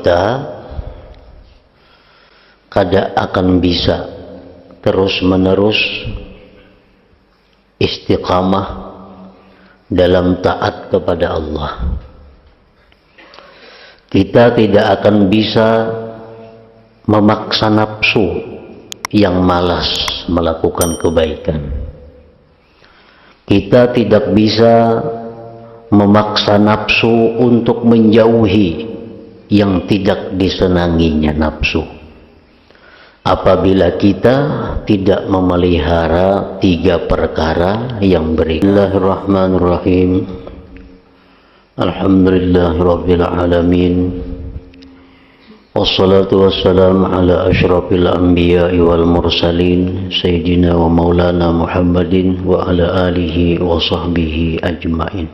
kita kada akan bisa terus-menerus istiqamah dalam taat kepada Allah. Kita tidak akan bisa memaksa nafsu yang malas melakukan kebaikan. Kita tidak bisa memaksa nafsu untuk menjauhi yang tidak disenanginya nafsu. Apabila kita tidak memelihara 3 perkara yang berikut. Bismillahirrahmanirrahim. Alhamdulillahirabbil alamin. Wassalatu wassalamu ala asyrafil anbiya'i wal mursalin sayyidina wa maulana Muhammadin wa ala alihi wa sahbihi ajmain.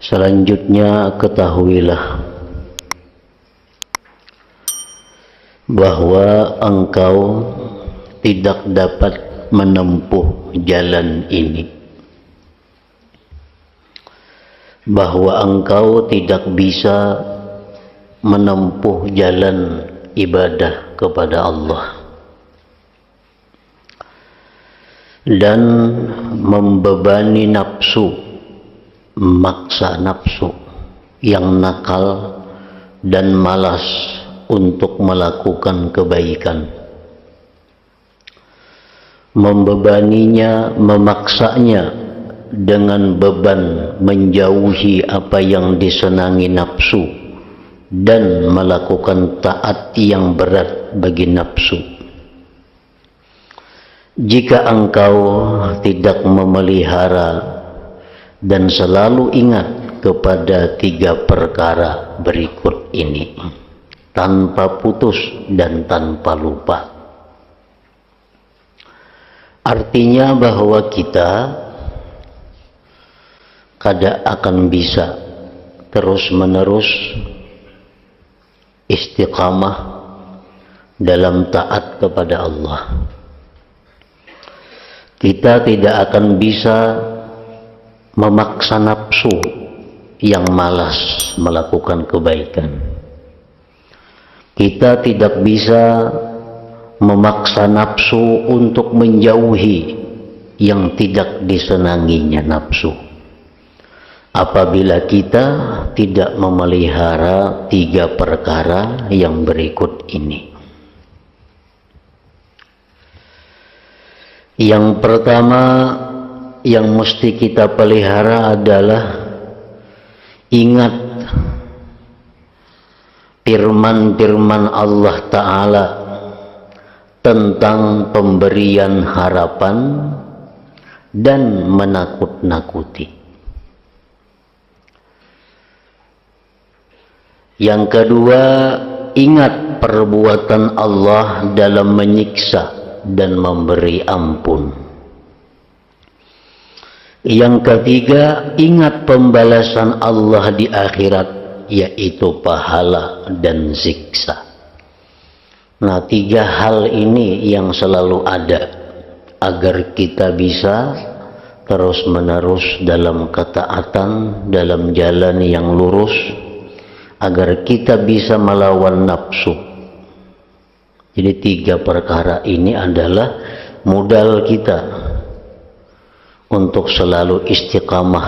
Selanjutnya ketahuilah bahwa engkau tidak dapat menempuh jalan ini, bahwa engkau tidak bisa menempuh jalan ibadah kepada Allah dan membebani nafsu, memaksa nafsu yang nakal dan malas untuk melakukan kebaikan, membebaninya, memaksanya dengan beban menjauhi apa yang disenangi nafsu dan melakukan taat yang berat bagi nafsu. Jika engkau tidak memelihara dan selalu ingat kepada 3 perkara berikut ini tanpa putus dan tanpa lupa, artinya bahwa kita kada akan bisa terus-menerus istiqamah dalam taat kepada Allah. Kita tidak akan bisa memaksa nafsu yang malas melakukan kebaikan. Kita tidak bisa memaksa nafsu untuk menjauhi yang tidak disenanginya nafsu. Apabila kita tidak memelihara 3 perkara yang berikut ini. Yang pertama yang mesti kita pelihara adalah ingat firman-firman Allah Ta'ala tentang pemberian harapan dan menakut-nakuti. Yang kedua, ingat perbuatan Allah dalam menyiksa dan memberi ampun. Yang ketiga, ingat pembalasan Allah di akhirat, yaitu pahala dan siksa. Nah, 3 hal ini yang selalu ada agar kita bisa terus-menerus dalam ketaatan, dalam jalan yang lurus, agar kita bisa melawan nafsu. Jadi 3 perkara ini adalah modal kita untuk selalu istiqamah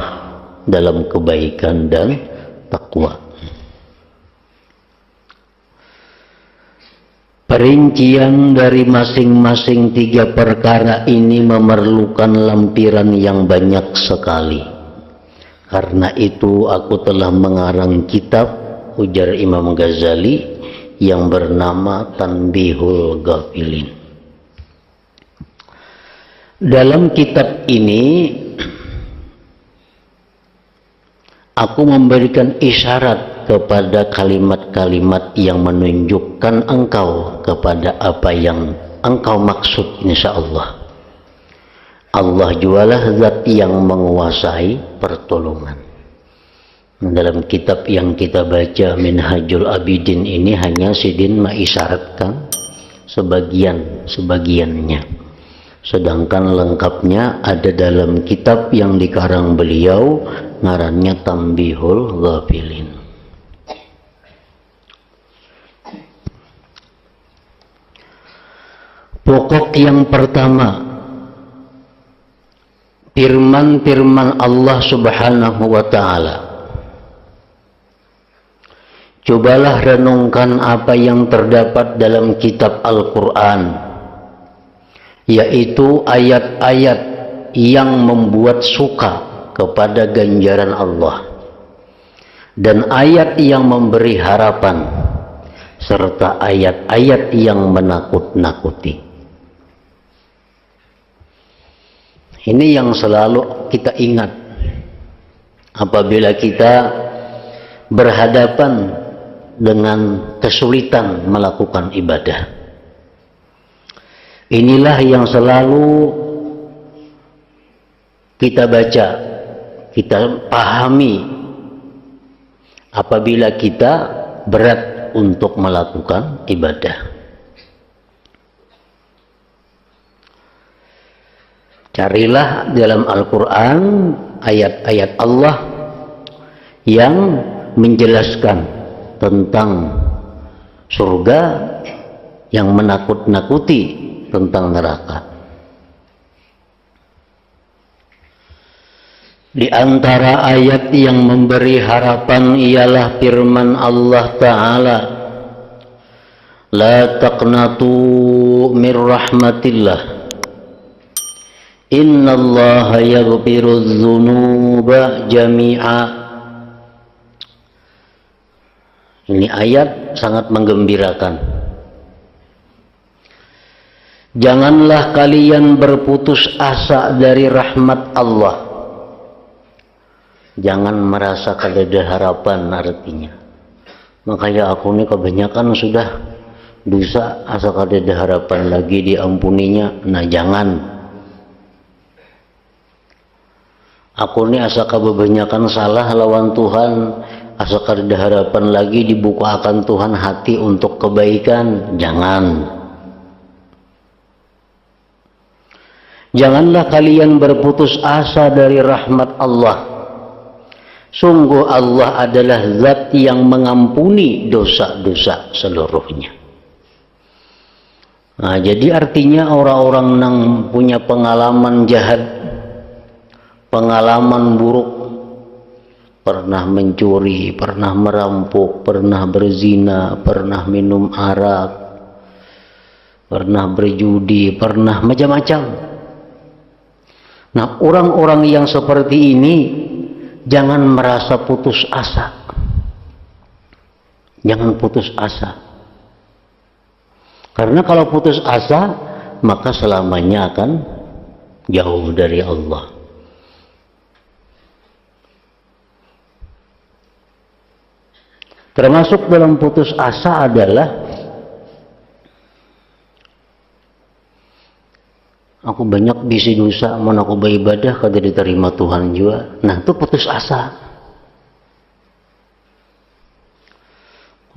dalam kebaikan dan takwa. Perincian dari masing-masing 3 perkara ini memerlukan lampiran yang banyak sekali. Karena itu aku telah mengarang kitab, ujar Imam Ghazali, yang bernama Tanbihul Ghafilin. Dalam kitab ini aku memberikan isyarat kepada kalimat-kalimat yang menunjukkan engkau kepada apa yang engkau maksud, insyaallah. Allah jualah zat yang menguasai pertolongan. Dalam kitab yang kita baca Minhajul Abidin ini hanya Sidin mengisyaratkan sebagiannya. Sedangkan lengkapnya ada dalam kitab yang dikarang beliau, ngarannya Tambihul Ghafilin. Pokok yang pertama, firman-firman Allah Subhanahu wa ta'ala. Cobalah renungkan apa yang terdapat dalam kitab Al-Quran, yaitu ayat-ayat yang membuat suka kepada ganjaran Allah, dan ayat yang memberi harapan, serta ayat-ayat yang menakut-nakuti. Ini yang selalu kita ingat apabila kita berhadapan dengan kesulitan melakukan ibadah. Inilah yang selalu kita baca, kita pahami apabila kita berat untuk melakukan ibadah. Carilah dalam Al-Quran ayat-ayat Allah yang menjelaskan tentang surga, yang menakut-nakuti tentang neraka. Di antara ayat yang memberi harapan ialah firman Allah Ta'ala, La taqnatu min rahmatillah, innallaha yaghfirudz dzunuba jami'a. Ini ayat sangat menggembirakan. Janganlah kalian berputus asa dari rahmat Allah. Jangan merasa kadada harapan artinya. Makanya aku ini kebanyakan sudah dosa, asa kadada harapan lagi diampuninya. Nah jangan. Aku ini asa kebanyakan salah lawan Tuhan, asa kada harapan lagi dibukakan Tuhan hati untuk kebaikan. Jangan. Janganlah kalian berputus asa dari rahmat Allah. Sungguh Allah adalah zat yang mengampuni dosa-dosa seluruhnya. Nah, jadi artinya orang-orang yang punya pengalaman jahat, pengalaman buruk, pernah mencuri, pernah merampok, pernah berzina, pernah minum arak, pernah berjudi, pernah macam-macam. Nah, orang-orang yang seperti ini jangan merasa putus asa. Jangan putus asa. Karena kalau putus asa, maka selamanya akan jauh dari Allah. Termasuk dalam putus asa adalah aku banyak bisi dosa, mau aku beribadah kada diterima Tuhan juga. Nah, itu putus asa.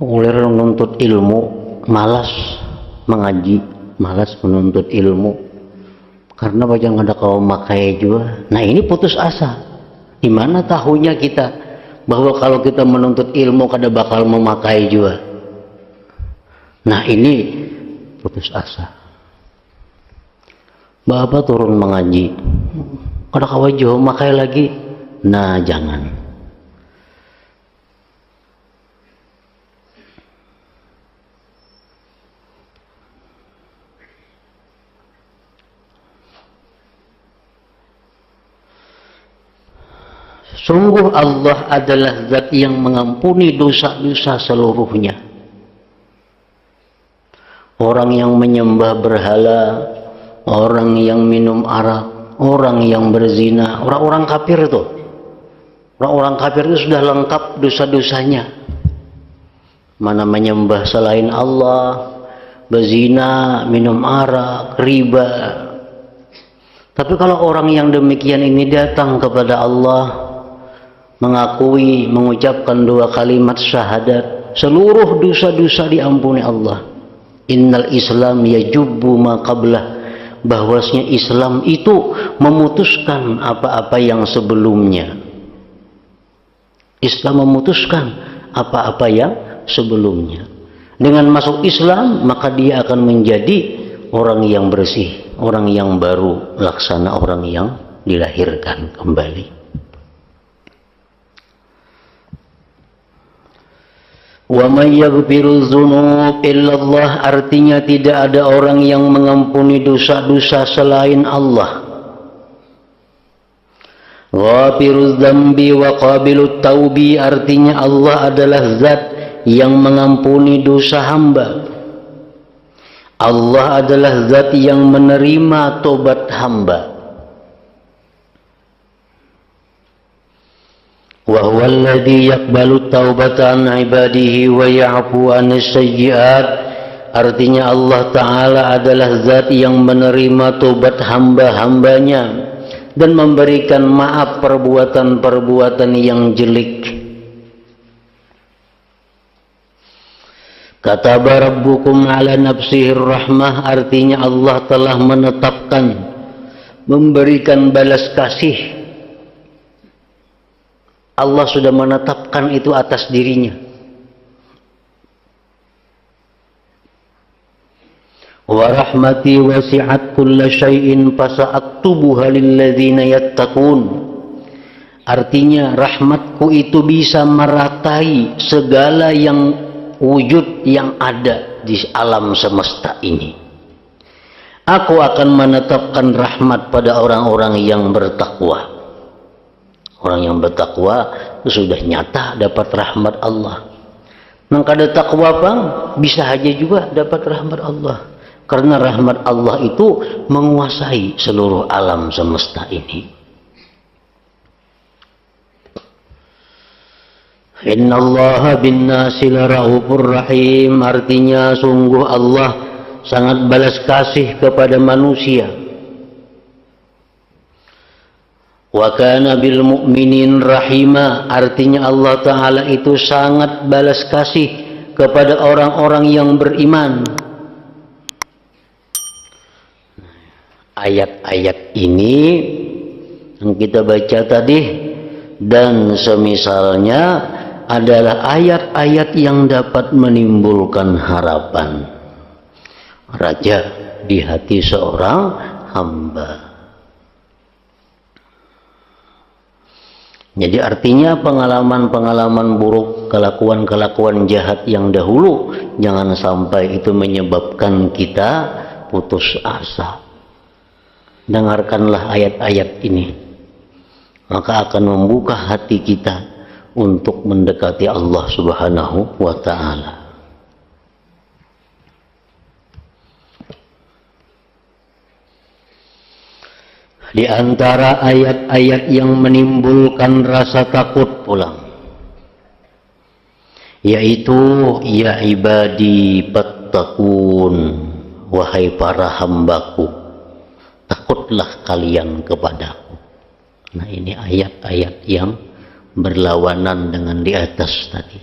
Mulai menuntut ilmu, malas mengaji, malas menuntut ilmu. Karena banyak ada kau makai juga. Nah, ini putus asa. Di mana tahunya kita bahwa kalau kita menuntut ilmu kada bakal memakai juga. Nah, ini putus asa. Bapak turun mengaji, kada kawajo makai lagi. Nah, jangan. Sungguh Allah adalah zat yang mengampuni dosa-dosa seluruhnya. Orang yang menyembah berhala, orang yang minum arak, orang yang berzina, orang-orang kafir itu. Orang-orang kafir itu sudah lengkap dosa-dosanya. Mana menyembah selain Allah, berzina, minum arak, riba. Tapi kalau orang yang demikian ini datang kepada Allah, mengakui, mengucapkan dua kalimat syahadat, seluruh dosa-dosa diampuni Allah. Innal Islam yajubbu ma qablah bahwasanya Islam itu memutuskan apa-apa yang sebelumnya. Islam memutuskan apa-apa yang sebelumnya. Dengan masuk Islam, maka dia akan menjadi orang yang bersih, orang yang baru, laksana orang yang dilahirkan kembali. Wa may yaghfiru dzunub illallah, artinya tidak ada orang yang mengampuni dosa-dosa selain Allah. Ghafirudz dzambi wa qabilut taubi, artinya Allah adalah zat yang mengampuni dosa hamba. Allah adalah zat yang menerima tobat hamba. Wa huwal ladzi yaqbalu taubata an ibadihi wa ya'fu anis sayyi'at, artinya Allah Ta'ala adalah zat yang menerima tobat hamba-hambanya dan memberikan maaf perbuatan-perbuatan yang jelek. Kataba rabbukum ala nafsihir rahmah, artinya Allah telah menetapkan, memberikan balas kasih. Allah sudah menetapkan itu atas dirinya. Wa rahmati wasi'at kulla syai'in fasa'aktubuha lilladzina yattaqun, artinya rahmatku itu bisa meratai segala yang wujud yang ada di alam semesta ini. Aku akan menetapkan rahmat pada orang-orang yang bertakwa. Orang yang bertakwa sudah nyata dapat rahmat Allah. Maka ada takwa bang, bisa aja juga dapat rahmat Allah. Karena rahmat Allah itu menguasai seluruh alam semesta ini. Innallaha bin-nasi laraufur rahim, artinya sungguh Allah sangat balas kasih kepada manusia. Wa kana bil mu'minin rahima, artinya Allah Ta'ala itu sangat balas kasih kepada orang-orang yang beriman. Ayat-ayat ini yang kita baca tadi dan semisalnya adalah ayat-ayat yang dapat menimbulkan harapan raja di hati seorang hamba. Jadi artinya pengalaman-pengalaman buruk, kelakuan-kelakuan jahat yang dahulu jangan sampai itu menyebabkan kita putus asa. Dengarkanlah ayat-ayat ini, maka akan membuka hati kita untuk mendekati Allah Subhanahu wa Ta'ala. Di antara ayat-ayat yang menimbulkan rasa takut pula, yaitu ya ibadi fattaqun, wahai para hambaku, takutlah kalian kepadaku. Nah, ini ayat-ayat yang berlawanan dengan di atas tadi.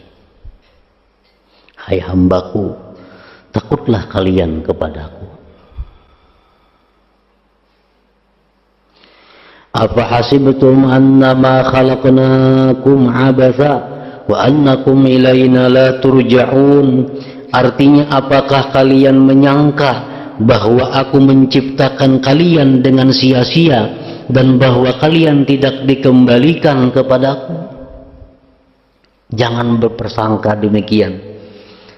Hai hambaku, takutlah kalian kepadaku. Apa hasibtum annama khalaqnakum abatha wa annakum ilaina la turja'un, artinya apakah kalian menyangka bahwa aku menciptakan kalian dengan sia-sia dan bahwa kalian tidak dikembalikan kepadaku? Jangan berprasangka demikian.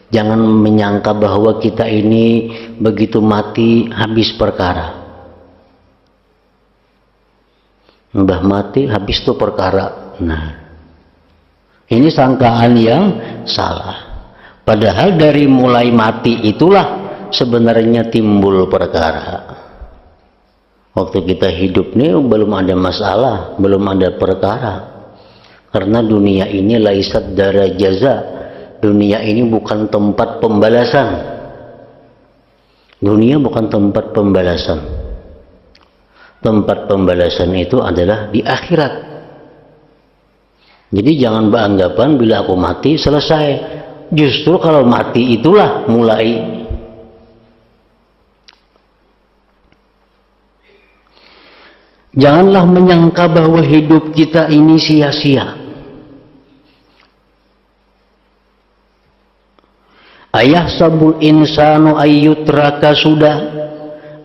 Jangan menyangka bahwa kita ini begitu mati habis perkara. Mbah mati habis itu perkara. Nah, ini sangkaan yang salah. Padahal dari mulai mati itulah sebenarnya timbul perkara. Waktu kita hidup nih belum ada masalah, belum ada perkara. Karena dunia ini laisat dara jaza. Dunia ini bukan tempat pembalasan. Dunia bukan tempat pembalasan. Tempat pembalasan itu adalah di akhirat. Jadi jangan beranggapan bila aku mati selesai. Justru kalau mati itulah mulai Janganlah menyangka bahwa hidup kita ini sia-sia. Ayahsabul insanu ayyutraka sudah.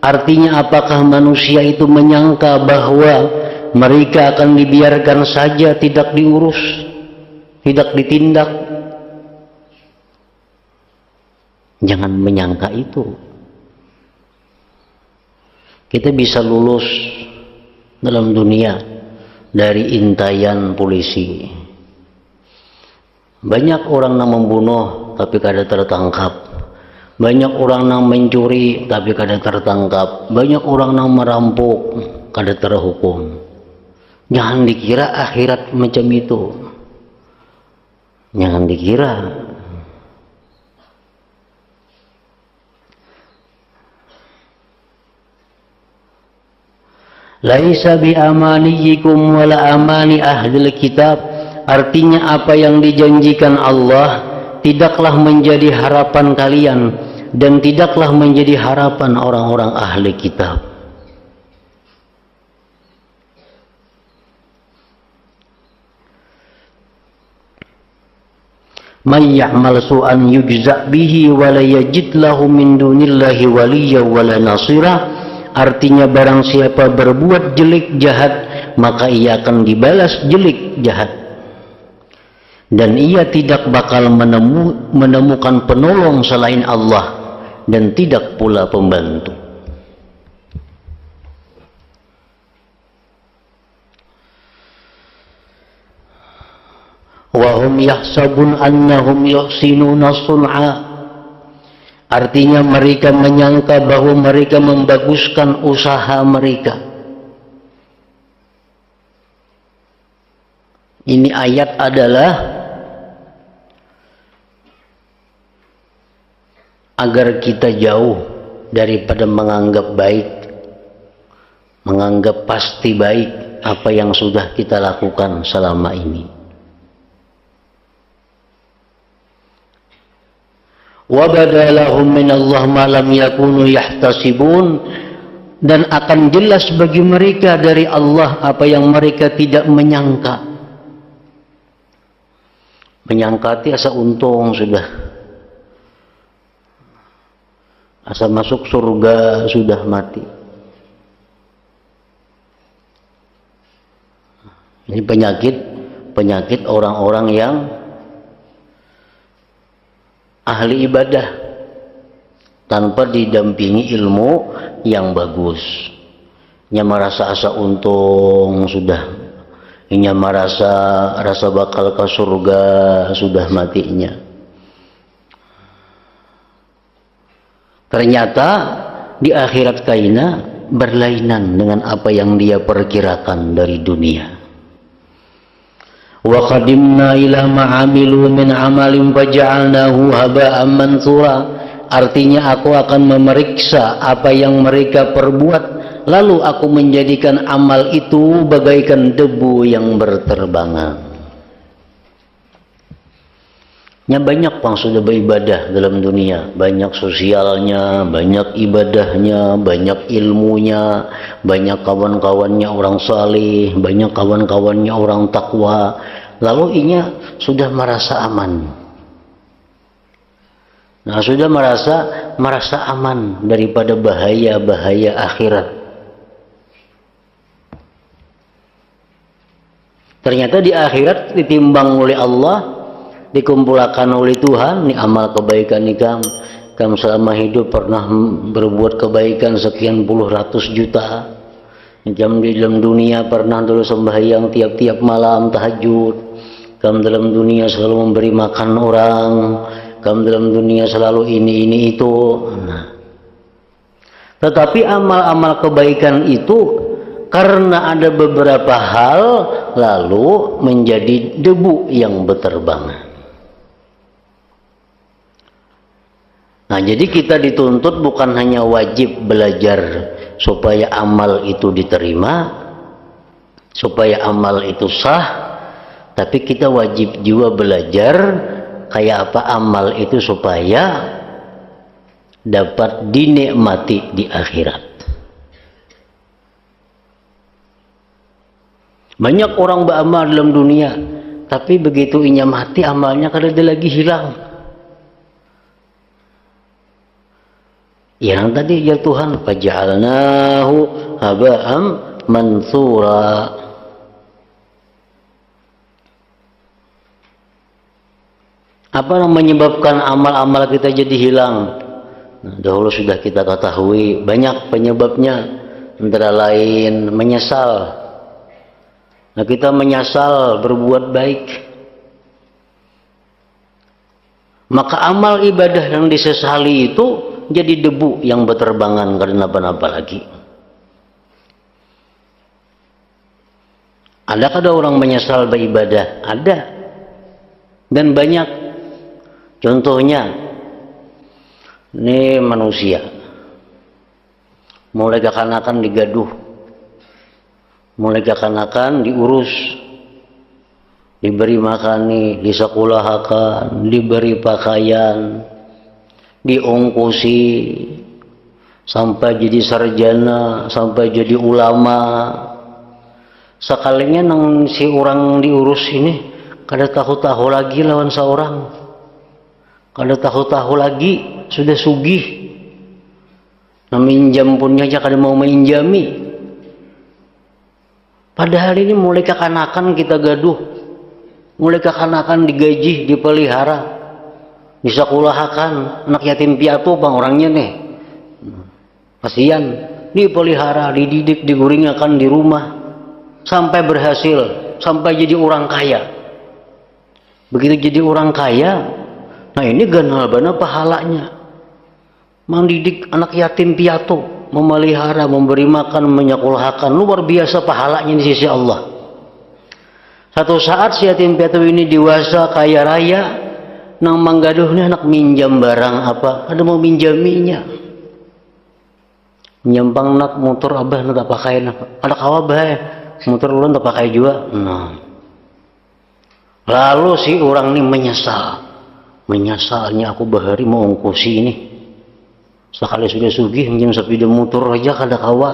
Artinya apakah manusia itu menyangka bahwa mereka akan dibiarkan saja, tidak diurus, tidak ditindak? Jangan menyangka itu. Kita bisa lulus dalam dunia dari intayan polisi. Banyak orang yang membunuh tapi kada tertangkap. Banyak orang yang mencuri tapi kada tertangkap. Banyak orang yang merampok kada terhukum. Jangan dikira akhirat macam itu. Jangan dikira. Laisa bi amaniyikum wala amani ahlil kitab. Artinya apa yang dijanjikan Allah tidaklah menjadi harapan kalian dan tidaklah menjadi harapan orang-orang ahli kitab. May ya'mal su'an yujza bihi wa la yajid lahu min dunillahi waliyya wa la nasira. Artinya barang siapa berbuat jelek jahat, maka ia akan dibalas jelek jahat. Dan ia tidak bakal menemukan penolong selain Allah, dan tidak pula pembantu. Wa hum yahsabun annahum yuhsinuna sun'a. Artinya mereka menyangka bahwa mereka membaguskan usaha mereka. Ini ayat adalah agar kita jauh daripada menganggap baik, menganggap pasti baik apa yang sudah kita lakukan selama ini. Wa badalahum minallah ma lam yakunu yahtasibun. Dan akan jelas bagi mereka dari Allah apa yang mereka tidak menyangka. Menyangka itu asa untung sudah, asa masuk surga sudah mati. Ini penyakit orang-orang yang ahli ibadah tanpa didampingi ilmu yang bagus. Nya merasa asa untung sudah, nya rasa bakal ke surga sudah matinya. Ternyata di akhirat kaina berlainan dengan apa yang dia perkirakan dari dunia. Wa qadimna ila ma amilu min amalin faja'alnahu haba'an mansura. Artinya aku akan memeriksa apa yang mereka perbuat, lalu aku menjadikan amal itu bagaikan debu yang berterbangan. Banyak yang sudah beribadah dalam dunia, banyak sosialnya, banyak ibadahnya, banyak ilmunya, banyak kawan-kawannya orang saleh, banyak kawan-kawannya orang takwa, lalu inya sudah merasa aman. Nah, sudah merasa aman daripada bahaya-bahaya akhirat. Ternyata di akhirat ditimbang oleh Allah, dikumpulkan oleh Tuhan, nih amal kebaikan nih kamu selama hidup pernah berbuat kebaikan sekian puluh ratus juta. Jam di dalam dunia pernah dulu sembahyang tiap-tiap malam tahajud. Kamu dalam dunia selalu memberi makan orang. Kamu dalam dunia selalu ini itu. Nah. Tetapi amal-amal kebaikan itu karena ada beberapa hal lalu menjadi debu yang berterbangan. Nah, jadi kita dituntut bukan hanya wajib belajar supaya amal itu diterima, supaya amal itu sah, tapi kita wajib juga belajar kayak apa amal itu supaya dapat dinikmati di akhirat. Banyak orang beramal dalam dunia, tapi begitu inya mati amalnya kada ada lagi hilang. Yang tadi ya Tuhan, faj'alnahu haba'am mansura. Apa yang menyebabkan amal-amal kita jadi hilang? Nah, dahulu sudah kita ketahui banyak penyebabnya, antara lain menyesal. Nah, kita menyesal berbuat baik, maka amal ibadah yang disesali itu jadi debu yang berterbangan karena apa-apa lagi. Adakah ada orang menyesal beribadah? Ada, dan banyak. Contohnya, ini manusia mulai kekanakan digaduh, mulai kekanakan diurus, diberi makan, disekolahkan, diberi pakaian, diongkosi sampai jadi sarjana, sampai jadi ulama. Sekalinya nang si orang diurus ini kada tahu-tahu lagi lawan seorang, kada tahu-tahu lagi sudah sugih. Nah, minjam punnya aja kada mau minjami. Padahal ini mulai kekanakan kita gaduh, mulai kekanakan digaji, dipelihara, disekolahkan. Anak yatim piatu bang orangnya nih, kasihan, dipelihara, dididik, diguringakan di rumah sampai berhasil, sampai jadi orang kaya. Begitu jadi orang kaya, nah ini ganal bana pahalanya. Mendidik anak yatim piatu, memelihara, memberi makan, menyekolahkan, luar biasa pahalanya di sisi Allah. Satu saat si yatim piatu ini dewasa kaya raya, nang manggaduhnya anak minjam barang apa, ada mau minjaminya. Nyampang nak motor abah nak pakai nak, ada kawabah motor ulun tak pakai juga. Nah, lalu si orang ini menyesalnya aku bahari mau ongkosi ini. Sekali sudah sugih minjem sepeda motor aja kada kawa,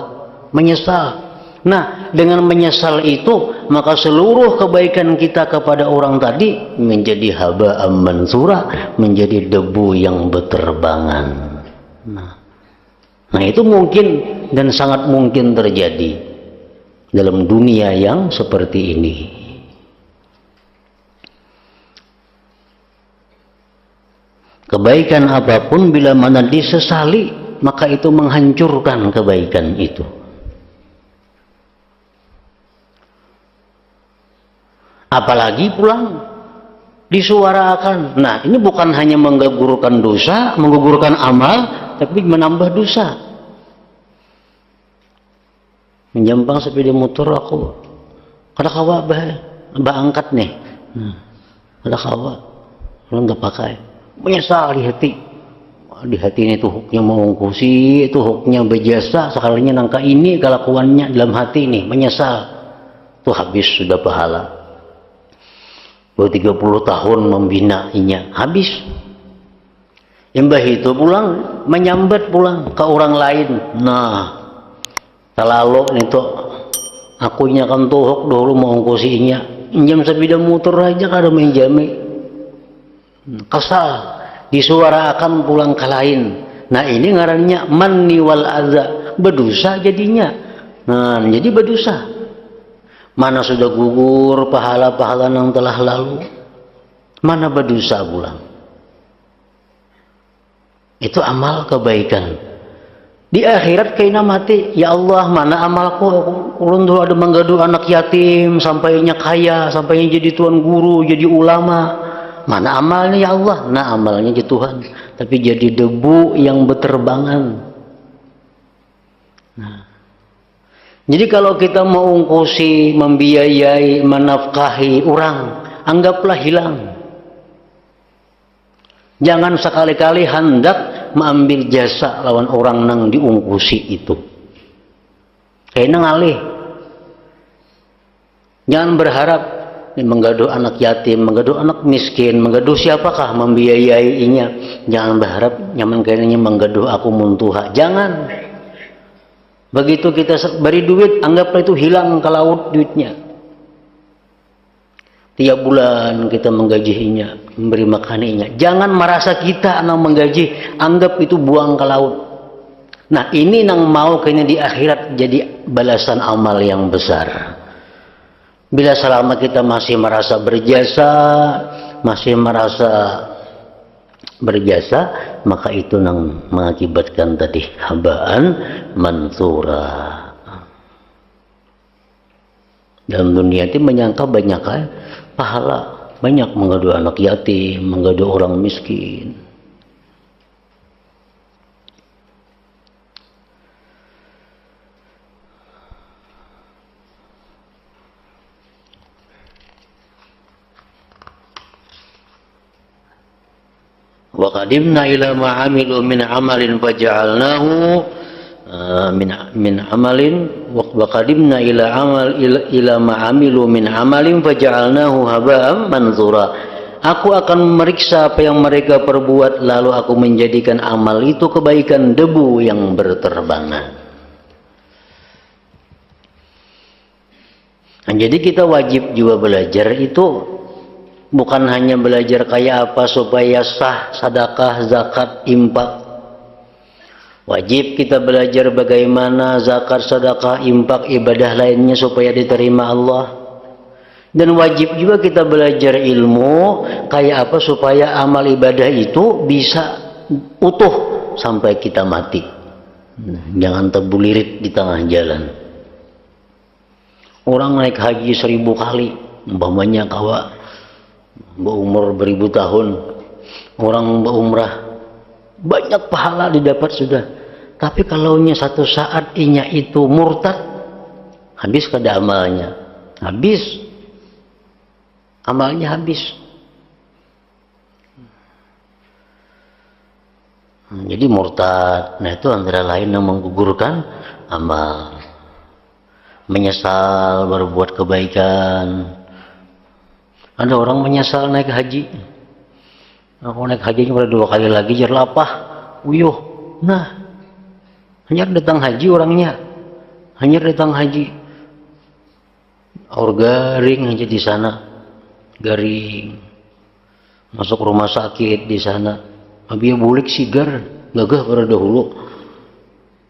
menyesal. Nah, dengan menyesal itu maka seluruh kebaikan kita kepada orang tadi menjadi haba'am mansura, menjadi debu yang berterbangan. Nah, itu mungkin dan sangat mungkin terjadi dalam dunia yang seperti ini. Kebaikan apapun bila mana disesali, maka itu menghancurkan kebaikan itu. Apalagi pulang disuarakan. Nah, ini bukan hanya menggugurkan dosa, menggugurkan amal, tapi menambah dosa. Menjampang sepeda motor aku, kada kawa bah angkat nih, kada kawa, belum tak pakai. Menyesal di hati ini tuh huknya mau ongkosi, itu huknya berjasa, sekalinya nangka ini kelakuannya dalam hati ini menyesal, tuh habis sudah pahala. 30 tahun membinainya habis. Mbah itu pulang menyambat pulang ke orang lain. Nah, kalau itu akunya kan tuhuk dulu mau ongkosinya, pinjam sepeda motor aja kada menjami. Kesal, disuarakan pulang ke lain. Nah, ini ngarannya manni wal adza, berdosa jadinya. Nah, jadi berdosa. Mana sudah gugur pahala-pahala yang telah lalu, mana berdosa pulang. Itu amal kebaikan. Di akhirat kena mati, ya Allah, mana amalku? Ulun dulu ada menggaduh anak yatim sampainya kaya, sampainya jadi tuan guru, jadi ulama. Mana amalnya ya Allah? Nah, amalnya jadi Tuhan, tapi jadi debu yang berterbangan. Nah, jadi kalau kita mau ongkosi, membiayai, menafkahi orang, anggaplah hilang. Jangan sekali-kali hendak mengambil jasa lawan orang nang diungkusi itu. Kayaknya ngalih. Jangan berharap menggaduh anak yatim, menggaduh anak miskin, menggaduh siapakah membiayainya. Jangan berharap nyaman kayaknya menggaduh aku muntuha. Jangan. Begitu kita beri duit, anggaplah itu hilang ke laut duitnya. Tiap bulan kita menggajinya, memberi makaninya. Jangan merasa kita yang menggaji, anggap itu buang ke laut. Nah, ini yang mau kayaknya di akhirat jadi balasan amal yang besar. Bila selama kita masih merasa berjasa, maka itu yang mengakibatkan tadi habaan mansura. Dalam dunia itu menyangka banyak pahala, banyak mengadu anak yatim, mengadu orang miskin. Wa qadimna ila ma 'amilu min 'amalin faja'alnahu min amalin wa qadimna ila ma 'amilu min 'amalin faja'alnahu haba'an mansura. Aku akan memeriksa apa yang mereka perbuat, lalu aku menjadikan amal itu kebaikan debu yang berterbangan. Nah, jadi kita wajib juga belajar itu, bukan hanya belajar kayak apa supaya sah sedekah, zakat, infak. Wajib kita belajar bagaimana zakat, sedekah, infak, ibadah lainnya supaya diterima Allah. Dan wajib juga kita belajar ilmu kayak apa supaya amal ibadah itu bisa utuh sampai kita mati. Jangan terbulirit di tengah jalan. Orang naik haji 1000 kali, umpamanya kawa berumur beribu tahun, orang berumrah banyak pahala didapat sudah. Tapi kalaunya satu saat inya itu murtad, habis kada amalnya, amalnya habis. Jadi murtad, nah itu antara lain yang menggugurkan amal. Menyesal berbuat kebaikan. Ada orang menyesal naik haji. Aku naik hajinya baru 2 kali lagi jar lapah, uyuh. Nah, hanya datang haji orangnya, hanya datang haji. Garing aja di sana, garing. Masuk rumah sakit di sana. Abia bulik sigar, gagah pada dahulu.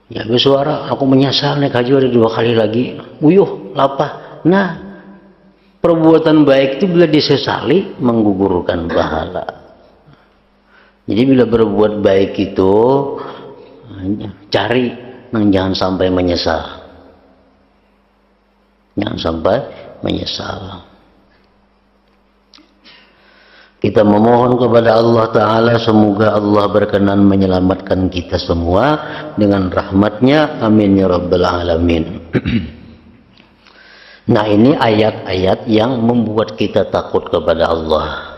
Ya bersuara, aku menyesal naik haji ada 2 kali lagi, uyuh, lapah. Nah, perbuatan baik itu bila disesali menggugurkan pahala. Jadi bila berbuat baik itu cari, jangan sampai menyesal. Jangan sampai menyesal. Kita memohon kepada Allah Ta'ala semoga Allah berkenan menyelamatkan kita semua dengan rahmatnya. Amin ya Rabbal Alamin. Nah, ini ayat-ayat yang membuat kita takut kepada Allah.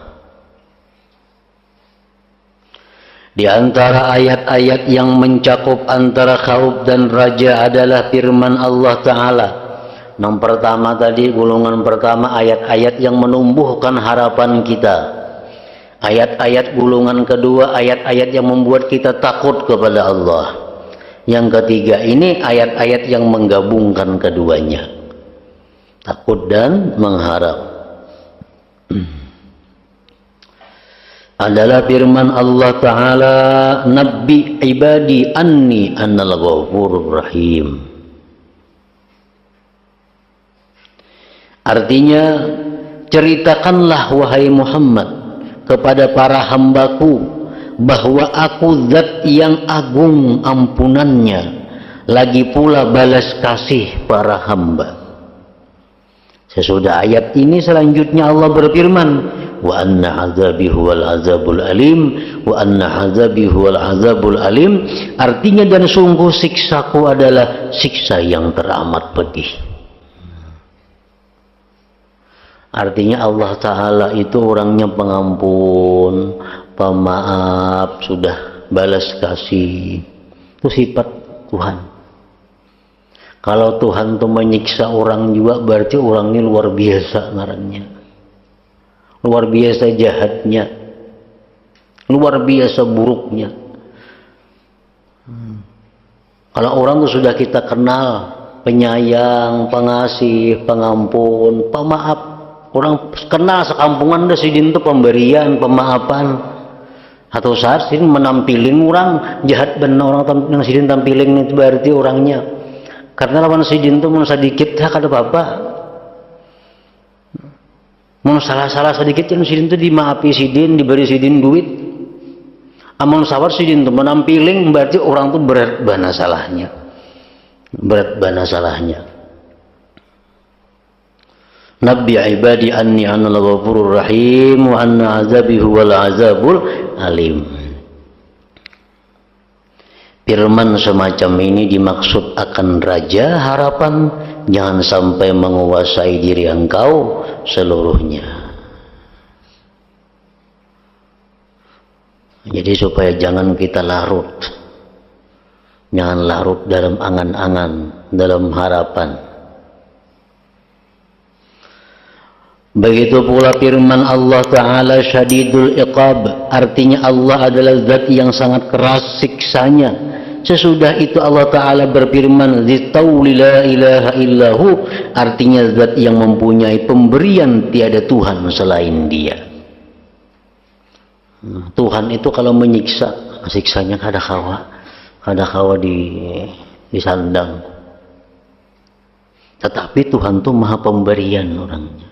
Di antara ayat-ayat yang mencakup antara khauf dan raja adalah firman Allah Ta'ala. Yang pertama tadi, golongan pertama ayat-ayat yang menumbuhkan harapan kita. Ayat-ayat golongan kedua, ayat-ayat yang membuat kita takut kepada Allah. Yang ketiga ini ayat-ayat yang menggabungkan keduanya, takut dan mengharap. Adalah firman Allah Ta'ala, Nabbi ibadi anni annal ghafurur rahim. Artinya, ceritakanlah wahai Muhammad kepada para hambaku bahwa aku zat yang agung ampunannya, lagi pula balas kasih para hamba. Sesudah ayat ini selanjutnya Allah berfirman, wa anna azabi huwal azabul alim, wa anna azabi huwal azabul alim. Artinya, dan sungguh siksaku adalah siksa yang teramat pedih. Artinya Allah Ta'ala itu orangnya pengampun, pemaaf, sudah balas kasih. Itu sifat Tuhan. Kalau Tuhan itu menyiksa orang juga berarti orang ini luar biasa ngarannya. Luar biasa jahatnya. Luar biasa buruknya. Kalau orang itu sudah kita kenal, penyayang, pengasih, pengampun, pemaaf, Orang kenal sekampungan dah sidin itu pemberian, pemaafan. Atau saat sidin menampilin orang jahat benar orang yang sidin tampilin itu berarti orangnya. Karena lawan sidin itu mau sedikit hak ada apa-apa. Mau salah-salah sedikit yang sidin itu dimaafi sidin, diberi sidin duit. Amun sawar sidin itu menampilin berarti orang itu berat bana salahnya. Berat bana salahnya. Nabbi ibadi anni anal ghafurur rahim wa anna azabi huwal azabul alim. Firman semacam ini dimaksud akan raja harapan jangan sampai menguasai diri engkau seluruhnya. Jadi supaya jangan kita larut. Jangan larut dalam angan-angan, dalam harapan. Begitu pula firman Allah Ta'ala syadidul iqab, artinya Allah adalah zat yang sangat keras siksanya. Sesudah itu Allah Ta'ala berfirman zitauli la ilaha illahu, artinya zat yang mempunyai pemberian tiada Tuhan selain dia. Tuhan itu kalau menyiksa, siksanya kada kawa disandang. Tetapi Tuhan itu maha pemberian orangnya.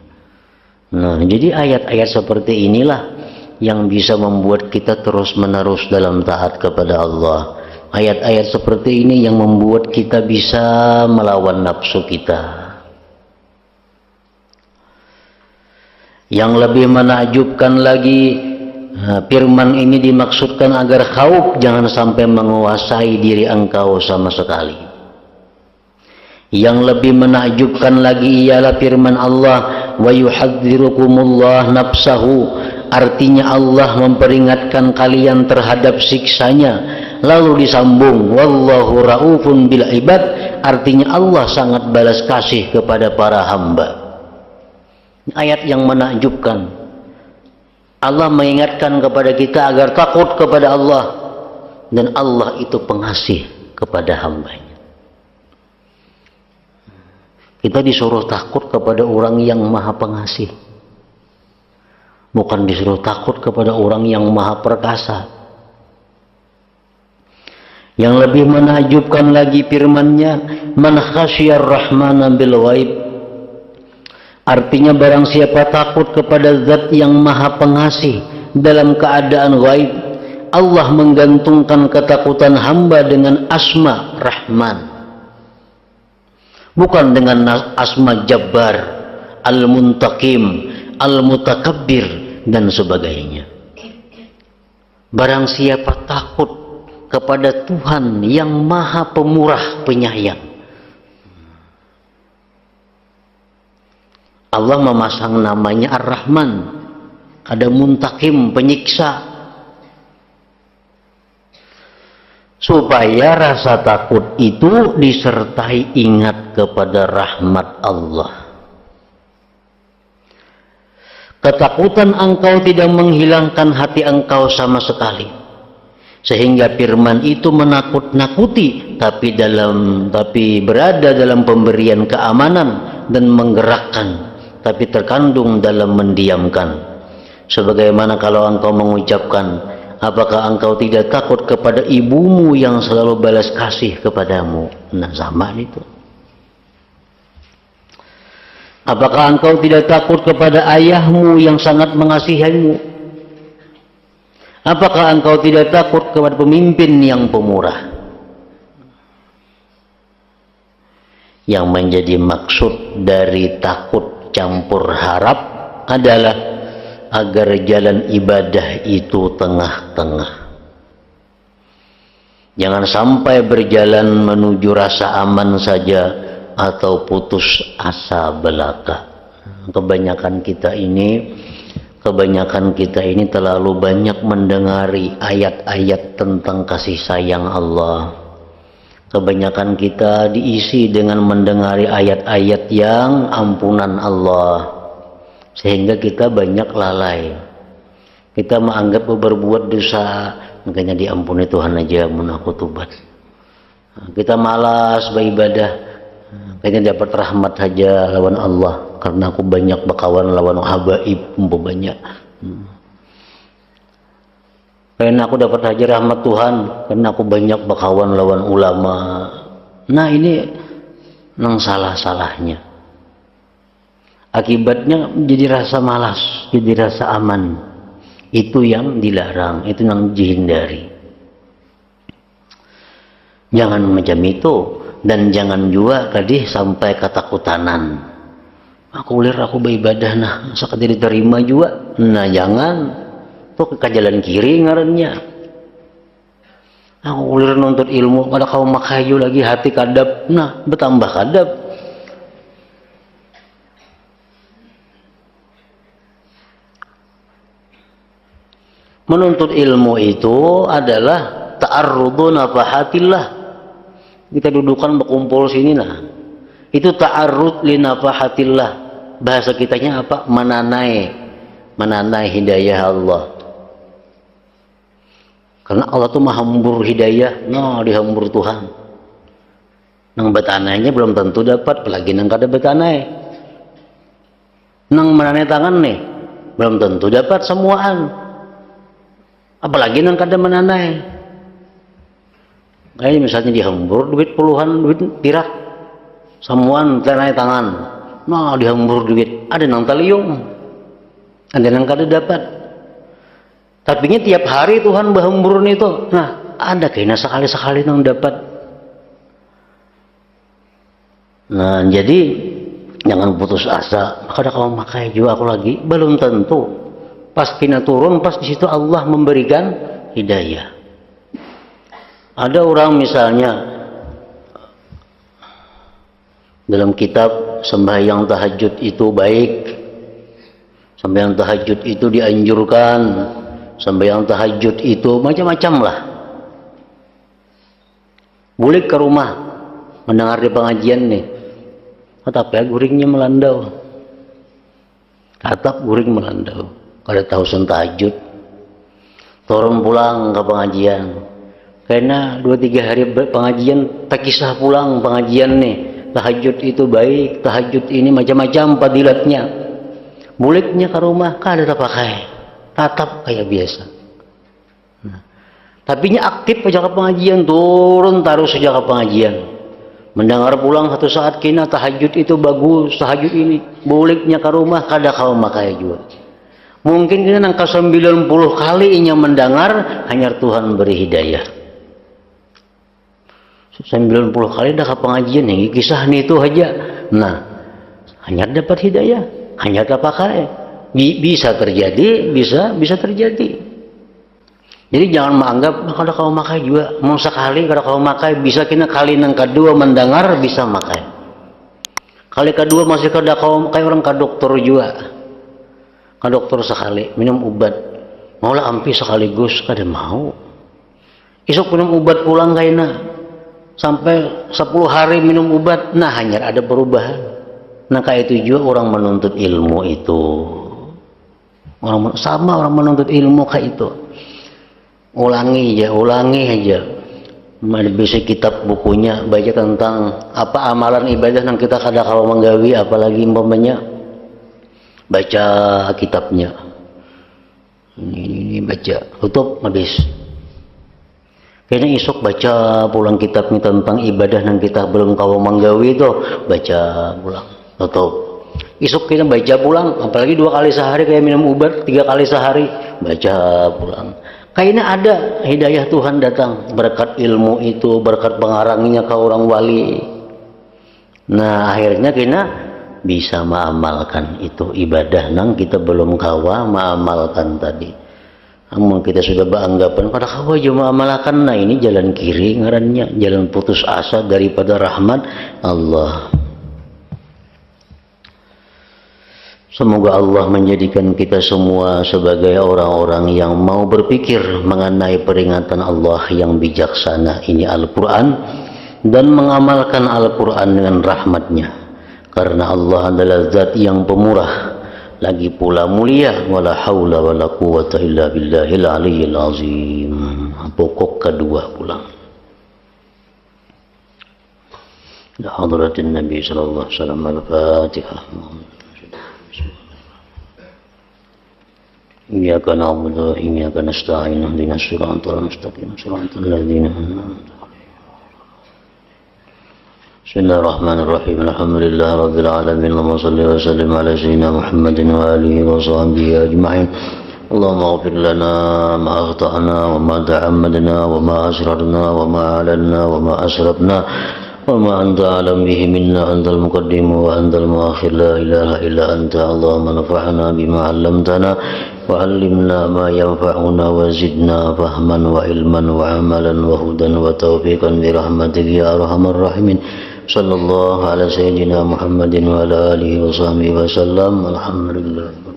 Nah, jadi ayat-ayat seperti inilah yang bisa membuat kita terus-menerus dalam taat kepada Allah. Ayat-ayat seperti ini yang membuat kita bisa melawan nafsu kita. Yang lebih menakjubkan lagi, firman ini dimaksudkan agar khauf jangan sampai menguasai diri engkau sama sekali. Yang lebih menakjubkan lagi ialah firman Allah wa yuhadzirukumullah nafsahu, artinya Allah memperingatkan kalian terhadap siksanya. Lalu disambung wallahu raufun bil ibad, artinya Allah sangat balas kasih kepada para hamba. Ayat yang menakjubkan. Allah mengingatkan kepada kita agar takut kepada Allah, dan Allah itu pengasih kepada hambanya. Kita disuruh takut kepada orang yang maha pengasih, bukan disuruh takut kepada orang yang maha perkasa. Yang lebih menakjubkan lagi firman-Nya, man khasyar rahmana bil ghaib, artinya barang siapa takut kepada zat yang maha pengasih dalam keadaan ghaib. Allah menggantungkan ketakutan hamba dengan asma Rahman, bukan dengan asma Jabbar, Al-Muntaqim, Al-Mutakabbir dan sebagainya. Barang siapa takut kepada Tuhan yang maha pemurah penyayang, Allah memasang namanya Ar-Rahman. Ada Muntaqim, penyiksa, supaya rasa takut itu disertai ingat kepada rahmat Allah. Ketakutan engkau tidak menghilangkan hati engkau sama sekali, sehingga firman itu menakut-nakuti, tapi berada dalam pemberian keamanan, dan menggerakkan, tapi terkandung dalam mendiamkan. Sebagaimana kalau engkau mengucapkan, apakah engkau tidak takut kepada ibumu yang selalu balas kasih kepadamu? Nah, sama itu. Apakah engkau tidak takut kepada ayahmu yang sangat mengasihimu? Apakah engkau tidak takut kepada pemimpin yang pemurah? Yang menjadi maksud dari takut campur harap adalah agar jalan ibadah itu tengah-tengah. Jangan sampai berjalan menuju rasa aman saja atau putus asa belaka. Kebanyakan kita ini terlalu banyak mendengari ayat-ayat tentang kasih sayang Allah. Kebanyakan kita diisi dengan mendengari ayat-ayat yang ampunan Allah, sehingga kita banyak lalai. Kita menganggap berbuat dosa, makanya diampuni Tuhan aja, mun aku tobat. Kita malas beribadah, kayaknya dapat rahmat saja lawan Allah. karena aku banyak bakawan lawan habaib banyak. Karena aku dapat haji rahmat Tuhan karena aku banyak bakawan lawan ulama. Nah ini nang salah-salahnya. Akibatnya jadi rasa malas, jadi rasa aman. Itu yang dilarang, itu yang dihindari. Jangan macam itu. Dan jangan juga tadi sampai ketakutanan. Aku ulir aku beribadah nah, sakit diterima juga. Nah jangan. Tuh ke jalan kiri ngarannya. Aku ulir nuntut ilmu, pada kau makayu lagi hati kadap. Nah bertambah kadap. Menuntut ilmu itu adalah ta'arrudu nafahatillah. Kita dudukan berkumpul sini nah. Itu ta'arrud li nafahatillah. Bahasa kitanya apa? Menanai hidayah Allah. Karena Allah tuh mahambur hidayah. Nah, dihambur Tuhan. Nang betanainya belum tentu dapat, apalagi nang kada betanai. Nang menanai tangan nih, belum tentu dapat semuaan. Apalagi nang kada menanai. Kayak misalnya dihambur duit puluhan, duit pirak, samuan tenai tangan, nah dihambur duit, ada nang taliung, ada nang kada dapat. Tapi tiap hari Tuhan bahambur itu, nah ada kayaknya sekali-sekali nang dapat. Nah jadi jangan putus asa. Kada kau makai juga aku lagi, belum tentu. Pas kena turun, pas di situ Allah memberikan hidayah. Ada orang misalnya dalam kitab sembahyang tahajud itu baik, sembahyang tahajud itu dianjurkan, sembahyang tahajud itu macam-macam lah. Boleh ke rumah mendengar di pengajian nih, tapi guringnya melandau, tatap guring melandau. Kada tahu tahajud, turun pulang ke pengajian. Karena 2-3 hari pengajian tak kisah pulang pengajian nih. Tahajud itu baik, tahajud ini macam-macam fadilatnya. Buliknya ke rumah kada pakai, tatap kayak biasa. Nah, tapinya aktif aja ke pengajian, turun taruh saja ke pengajian. Mendengar pulang satu saat kena tahajud itu bagus, tahajud ini buliknya ke rumah kada kau makai juga. Mungkin kita angka 90 kali inya mendengar hanya Tuhan beri hidayah. 90 kali dah ke pengajian yang kisah itu aja. Nah, hanya dapat hidayah, hanya dapat pakai. Bisa terjadi, bisa terjadi. Jadi jangan menganggap kalau kau makai juga, mau sekali kalau kau makai bisa kena kali nang kedua mendengar bisa makai. Kali kedua masih kada kau kayak orang ke dokter juga. Ke dokter sekali minum obat, maulah ampi sekaligus kada mau. Isuk minum obat pulang kayaknya. Sampai 10 hari minum obat, nah hanya ada perubahan. Nah kayak itu juga orang menuntut ilmu itu. Orang menuntut ilmu kayak itu. Ulangi aja. Bisa kitab bukunya, baca tentang apa amalan ibadah yang kita kada kalau menggawi, apalagi umpamanya baca kitabnya. Ini baca, tutup habis. Kayaknya isok baca pulang kitab ini tentang ibadah yang kita belum kau menggawi itu, baca pulang, tutup. Isok kita baca pulang, apalagi 2 kali sehari kayak minum obat, 3 kali sehari, baca pulang. Kayaknya ada hidayah Tuhan datang, berkat ilmu itu, berkat pengarangnya ke orang wali. Nah akhirnya kita bisa mengamalkan itu ibadah nang kita belum kawa mengamalkan tadi. Namun kita sudah beranggapan pada kau aja mengamalkan, nah ini jalan kiri ngarannya, jalan putus asa daripada rahmat Allah. Semoga Allah menjadikan kita semua sebagai orang-orang yang mau berpikir mengenai peringatan Allah yang bijaksana ini Al-Quran dan mengamalkan Al-Quran dengan rahmatnya, karena Allah adalah zat yang pemurah lagi pula mulia. Wala haula wala quwata illa billahil aliyyil azim. Pokok kedua pulang. Ya hadratin Nabi sallallahu alaihi wasallam. Al-Fatihah. إياك نعبد وإياك نستعين اهدنا الصراط المستقيم صراط الذين أنعمت عليهم. بسم الله الرحمن الرحيم الحمد لله رب العالمين اللهم صل وسلم على سيدنا محمد وآله وصحبه أجمعين. اللهم اغفر لنا ما أخطأنا وما تعمدنا وما أسررنا وما أعلنا وما أسرفنا وما أنت أعلم به منا. أنت المقدم وأنت المؤخر لا إله إلا أنت. اللهم نفعنا بما علمتنا وعلمنا ما ينفعنا وزدنا فهما وعلما وعملا وهدى وتوفيقا برحمتك يا أرحم الراحمين. صلى الله على سيدنا محمد وعلى آله وصحبه وسلم. الحمد لله.